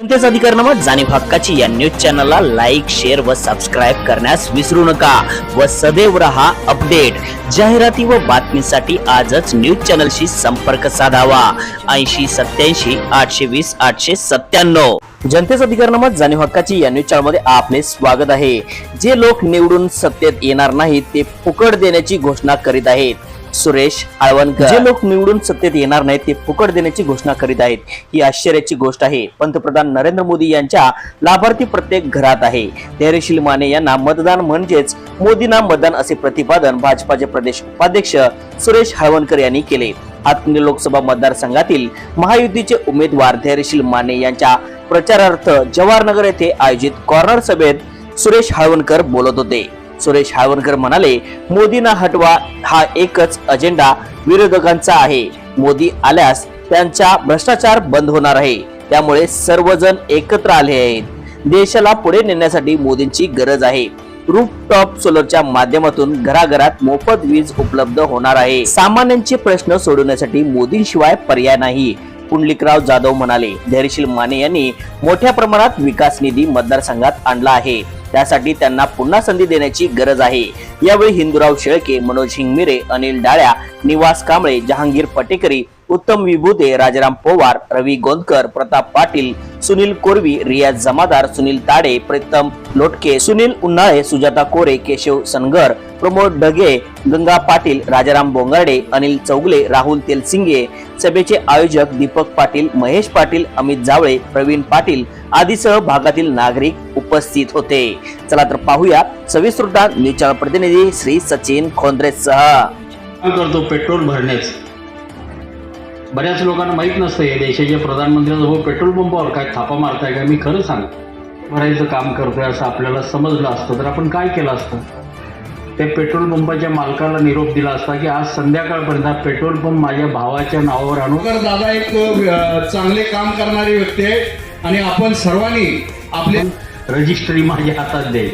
जनतेचा अधिकारनामा जाणीव हक्काची या न्यूज चॅनलला लाईक, शेअर व सबस्क्राईब करण्यास विसरू नका व सदैव रहा अपडेट। जाहिराती व बातमीसाठी आजच न्यूज चॅनलशी संपर्क साधावा 8087 820 897। जनतेचा अधिकारनामा जाणीव हक्काची या न्यूज चॅनलमध्ये आपले स्वागत आहे। जे लोक निवडून सत्तेत येणार नाहीत ते फुकट देण्याची घोषणा करीत आहेत। सुरेश हाळवणकर जे लोक निवडून सत्तेत येणार नाहीत ते फुकट देण्याची घोषणा करीत आहेत, ही आश्चर्याची गोष्ट आहे। पंतप्रधान नरेंद्र मोदी यांच्या लाभार्थी प्रत्येक घरात आहे। धैर्यशील माने यांना मतदान म्हणजेच मोदींना मतदान असे प्रतिपादन भाजपाचे प्रदेश उपाध्यक्ष सुरेश हाळवणकर यांनी केले। हातकणंगले लोकसभा मतदारसंघातील महायुतीचे उमेदवार धैर्यशील माने यांच्या प्रचारार्थ जवाहरनगर येथे आयोजित कॉर्नर सभेत सुरेश हाळवणकर बोलत होते। सुरेश हाळवणकर म्हणाले, मोदींना हटवा हा एकच अजेंडा विरोधकांचा आहे। मोदी आल्यास त्यांचा भ्रष्टाचार बंद होणार आहे, त्यामुळे सर्वजण एकत्र आले आहेत। देशाला पुढे नेण्यासाठी मोदींची गरज आहे। रूफटॉप सोलरच्या माध्यमातून घराघरात मोफत वीज उपलब्ध होणार आहे। सामान्यांचे प्रश्न सोडवण्यासाठी मोदींशिवाय पर्याय नाही, पुंडलिकराव जाधव म्हणाले। धैर्यशील माने यांनी मोठ्या प्रमाणात विकास निधी मतदारसंघात आणला आहे, त्यासाठी त्यांना पुन्हा संधी देण्याची गरज आहे। यावेळी हिंदूराव शेळके, मनोज हिंगमिरे, अनिल डाळ्या, निवास कांबळे, जहांगीर पटेकरी, उत्तम विभूते, राजाराम पवार, रवी गोंदकर, प्रताप पाटील, सुनील कोरवी, रियाज जमादार, सुनील ताडे, प्रीतम लोटके, सुनील उन्हाळे, सुजाता कोरे, केशव सनगर, प्रमोद ढगे, गंगा पाटील, राजाराम बोंगाडे, अनिल चौगले, राहुल तेलसिंगे, सभेचे आयोजक दीपक पाटील, महेश पाटील, अमित जावळे, प्रवीण पाटील आदीसह भागातील नागरिक उपस्थित होते। चला तर पाहूया सविस्तर न्यूज चॅनल प्रतिनिधी श्री सचिन खोंद्रेसह। करतो पेट्रोल भरण्याच बऱ्याच लोकांना माहित नसतं हे देशाच्या प्रधानमंत्र्यांसमोर पेट्रोल पंपावर काय थापा मारताय का, मी खरं सांग भरायचं काम करतोय असं आपल्याला समजलं असतं तर आपण काय केलं असतं? त्या पेट्रोल पंपाच्या मालकाला निरोप दिला असता की आज संध्याकाळपर्यंत पेट्रोल पंप माझ्या भावाच्या नावावर आणू। तर दादा एक चांगले काम करणारी व्यक्ती आहे आणि आपण सर्वांनी आपले रजिस्ट्री माझ्या हातात दे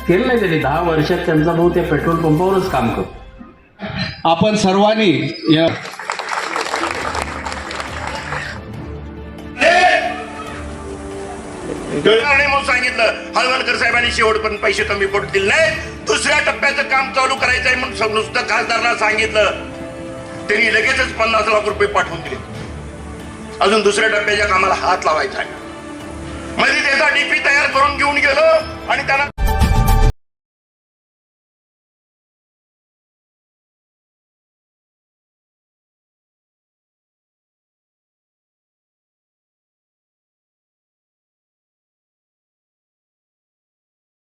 केलं नाही त्यांनी 10 वर्षात त्यांचा भाऊ त्या पेट्रोल पंपावरच काम करतो। आपण सर्वांनी या म्हणून सांगितलं हाळवणकर साहेबांनी शेवटपर्यंत पैसे कमी पडतील नाही, दुसऱ्या टप्प्याचं काम चालू करायचं आहे म्हणून नुसतं खासदारांना सांगितलं, त्यांनी लगेचच 50 लाख रुपये पाठवून दिले। अजून दुसऱ्या टप्प्याच्या कामाला हात लावायचा आहे, मध्ये त्याचा डीपी तयार करून घेऊन गेलो आणि त्यांना